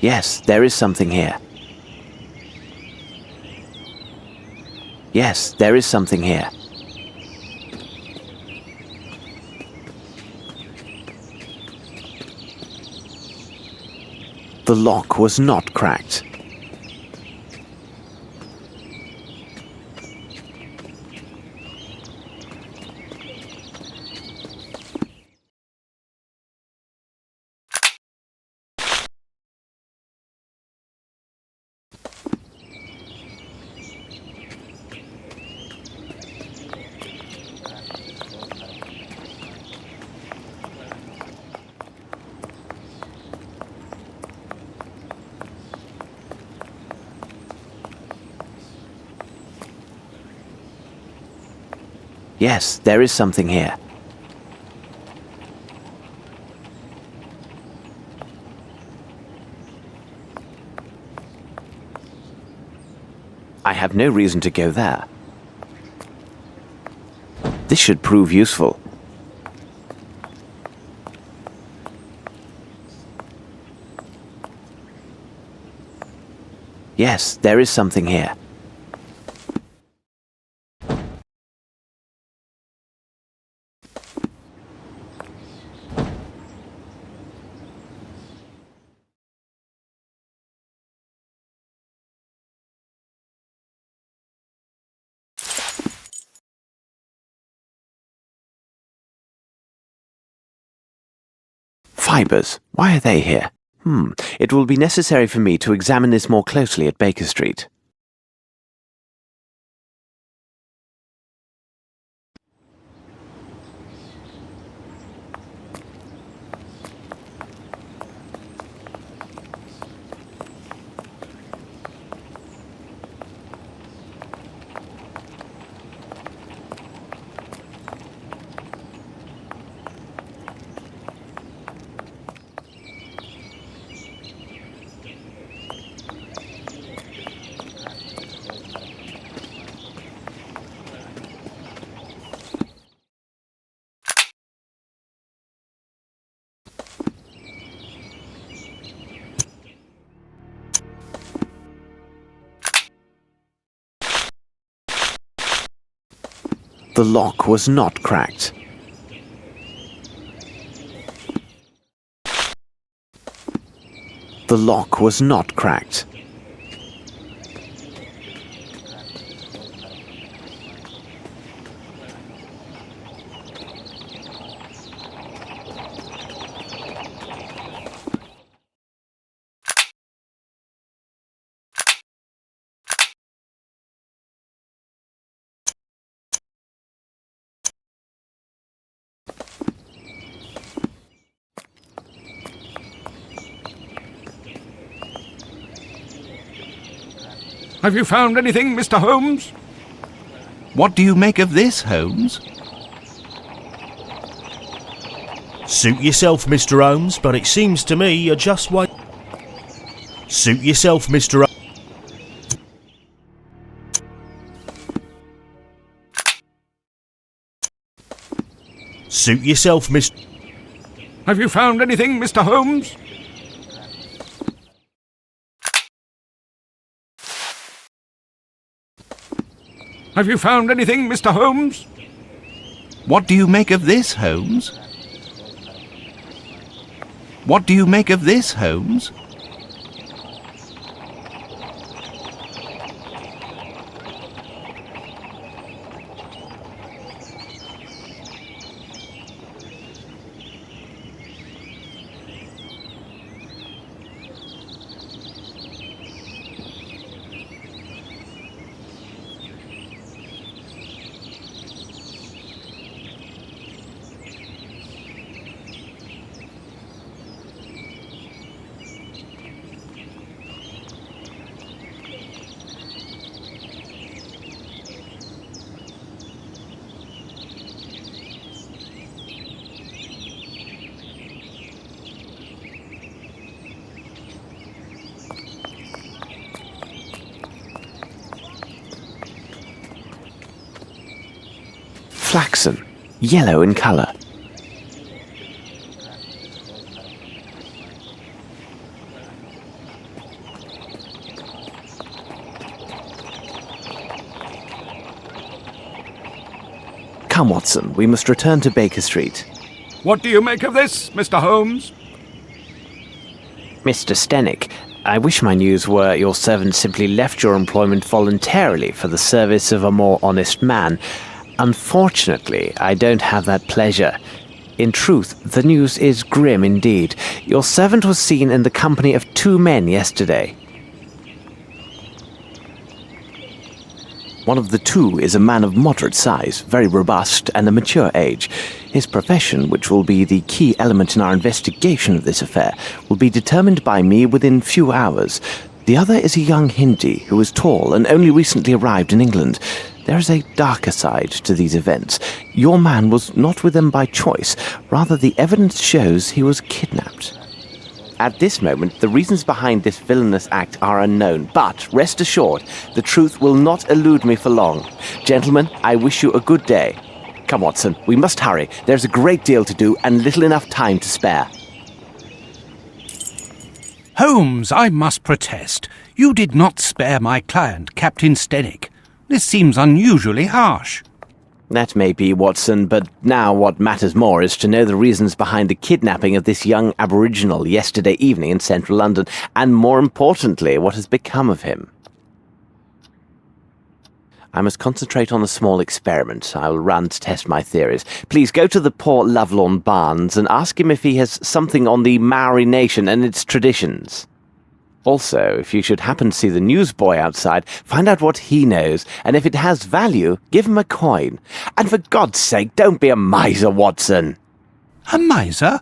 Yes, there is something here. Yes, there is something here. The lock was not cracked. Yes, there is something here. I have no reason to go there. This should prove useful. Yes, there is something here. Fibers. Why are they here? It will be necessary for me to examine this more closely at Baker Street. The lock was not cracked. The lock was not cracked. Have you found anything, Mr. Holmes? What do you make of this, Holmes? Suit yourself, Mr. Holmes, but it seems to me you're just wait. Suit yourself, Mr. Holmes. Suit yourself, Mr. Have you found anything, Mr. Holmes? Have you found anything, Mr. Holmes? What do you make of this, Holmes? What do you make of this, Holmes? Flaxen, yellow in colour. Come, Watson, we must return to Baker Street. What do you make of this, Mr. Holmes? Mr. Stenick, I wish my news were your servant simply left your employment voluntarily for the service of a more honest man. Unfortunately, I don't have that pleasure. In truth, the news is grim indeed. Your servant was seen in the company of 2 men yesterday. One of the 2 is a man of moderate size, very robust, and a mature age. His profession, which will be the key element in our investigation of this affair, will be determined by me within few hours. The other is a young Hindi who is tall and only recently arrived in England. There is a darker side to these events. Your man was not with them by choice. Rather, the evidence shows he was kidnapped. At this moment, the reasons behind this villainous act are unknown, but rest assured, the truth will not elude me for long. Gentlemen, I wish you a good day. Come, Watson, we must hurry. There's a great deal to do and little enough time to spare. Holmes, I must protest. You did not spare my client, Captain Stenick. This seems unusually harsh. That may be, Watson, but now what matters more is to know the reasons behind the kidnapping of this young aboriginal yesterday evening in central London, and more importantly, what has become of him. I must concentrate on a small experiment I will run to test my theories. Please go to the poor Lovelorn Barnes and ask him if he has something on the Maori nation and its traditions. Also, if you should happen to see the newsboy outside, find out what he knows, and if it has value, give him a coin. And for God's sake, don't be a miser, Watson. A miser?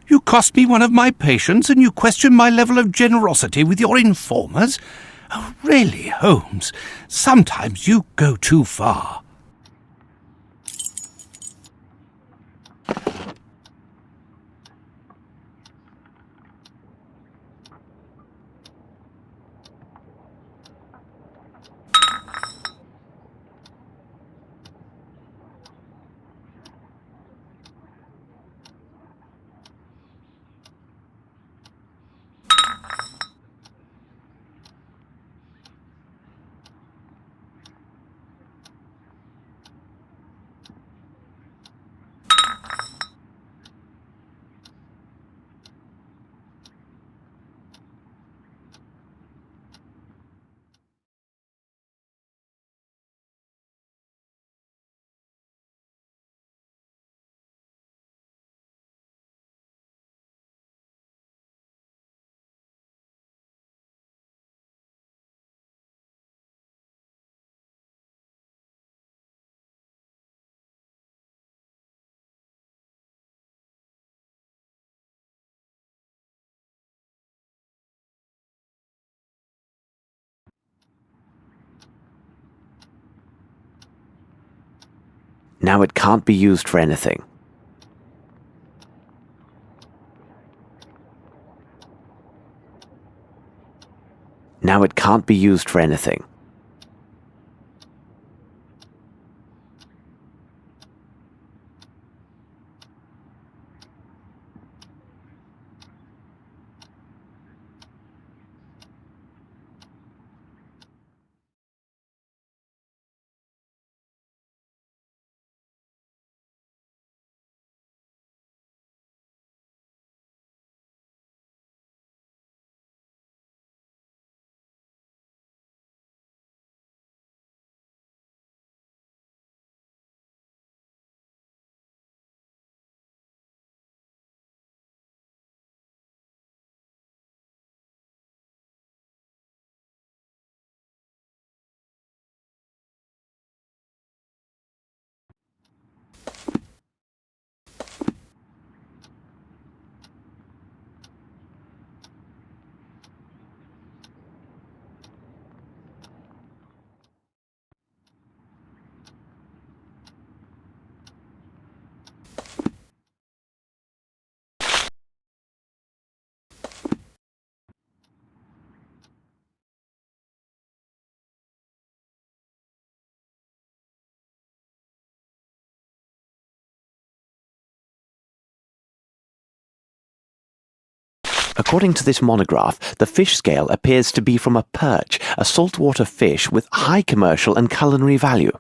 You cost me one of my patients, and you question my level of generosity with your informers? Oh, really, Holmes, sometimes you go too far. Now it can't be used for anything. Now it can't be used for anything. According to this monograph, the fish scale appears to be from a perch, a saltwater fish with high commercial and culinary value.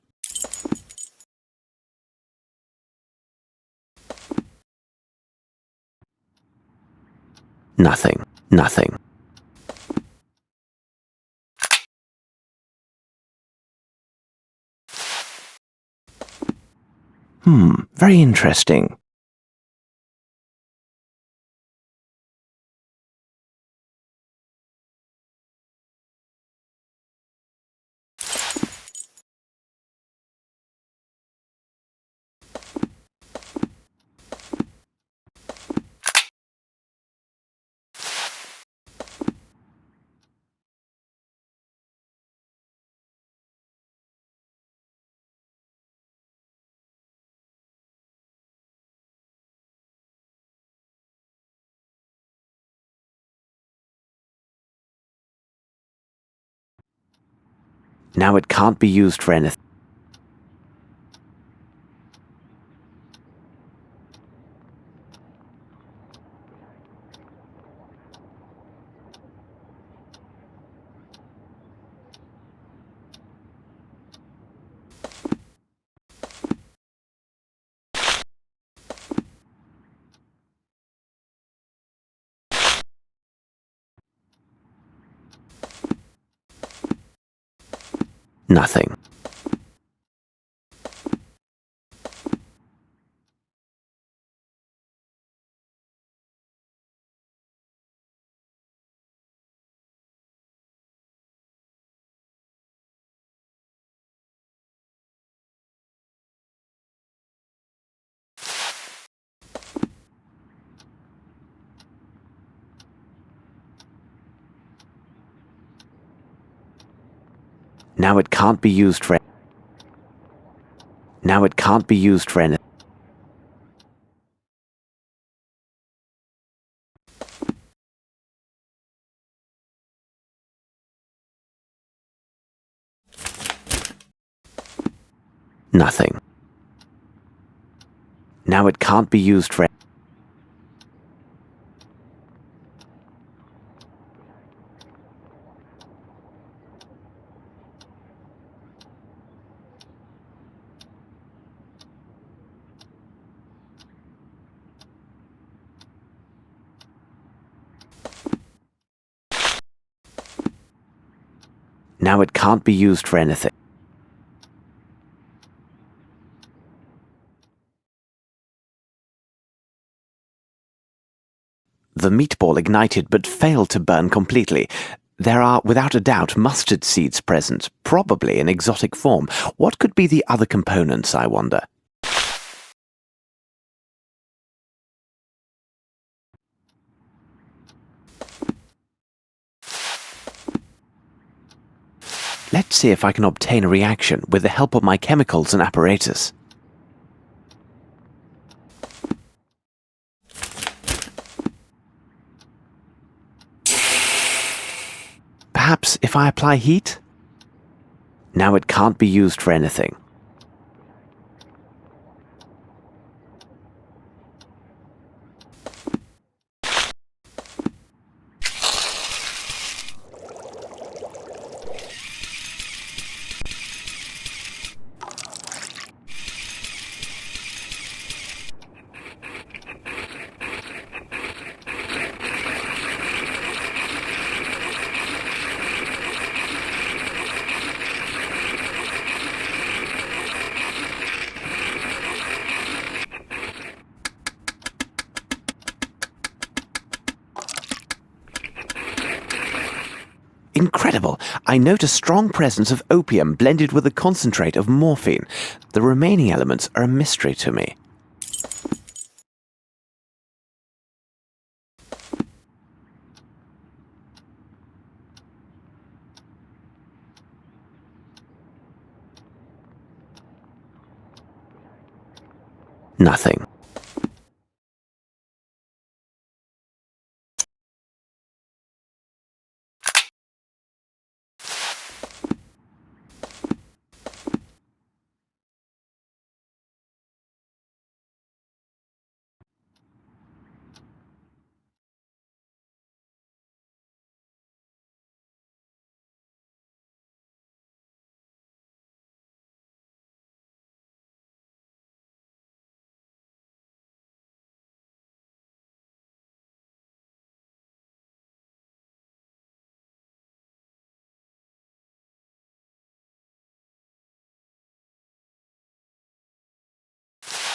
Nothing. Nothing. Very interesting. Now it can't be used for anything. Nothing. Now it can't be used for. Now it can't be used for anything. Nothing. Now it can't be used for. Now it can't be used for anything. The meatball ignited but failed to burn completely. There are, without a doubt, mustard seeds present, probably in exotic form. What could be the other components, I wonder? Let's see if I can obtain a reaction with the help of my chemicals and apparatus. Perhaps if I apply heat? Now it can't be used for anything. Incredible! I note a strong presence of opium blended with a concentrate of morphine. The remaining elements are a mystery to me. Nothing.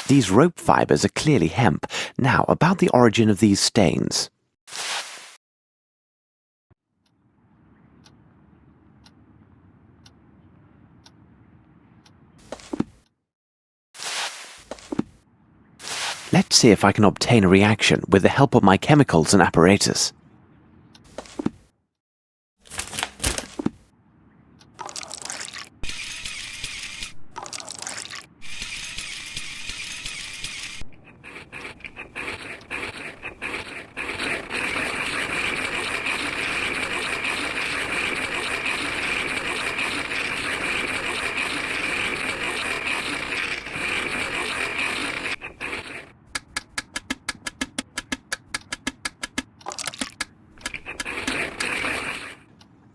These rope fibres are clearly hemp. Now, about the origin of these stains. Let's see if I can obtain a reaction with the help of my chemicals and apparatus.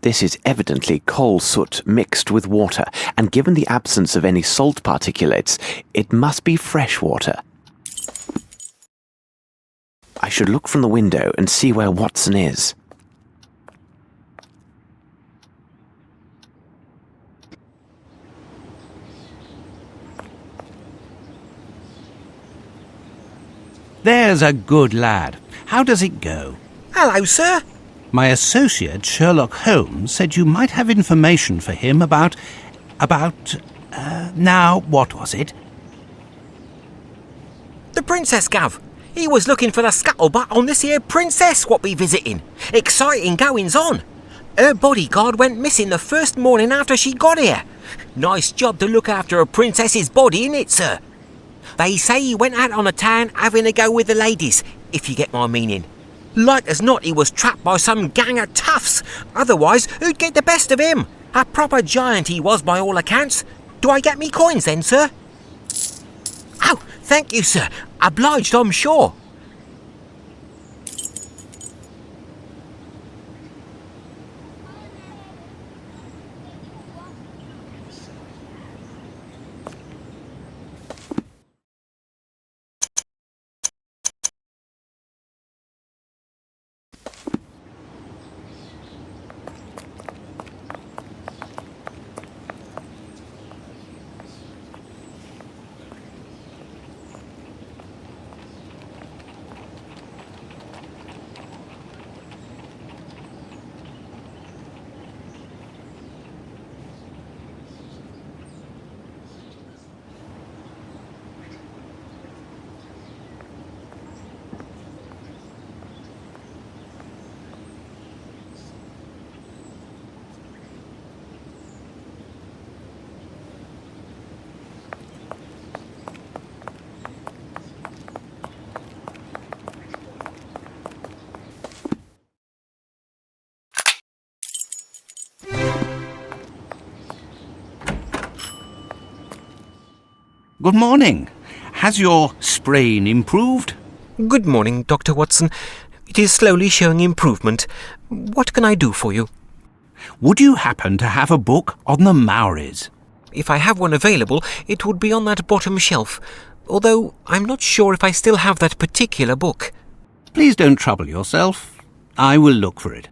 This is evidently coal soot mixed with water, and given the absence of any salt particulates, it must be fresh water. I should look from the window and see where Watson is. There's a good lad. How does it go? Hello, sir. My associate, Sherlock Holmes, said you might have information for him about, now, what was it? The princess, Gov. He was looking for the scuttlebutt on this here princess what be visiting. Exciting goings on. Her bodyguard went missing the first morning after she got here. Nice job to look after a princess's body, innit, sir? They say he went out on the town having a go with the ladies, if you get my meaning. Like as not, he was trapped by some gang of toughs. Otherwise, who'd get the best of him? A proper giant he was by all accounts. Do I get me coins then, sir? Oh, thank you, sir. Obliged, I'm sure. Good morning. Has your sprain improved? Good morning, Dr. Watson. It is slowly showing improvement. What can I do for you? Would you happen to have a book on the Maoris? If I have one available, it would be on that bottom shelf, although I'm not sure if I still have that particular book. Please don't trouble yourself. I will look for it.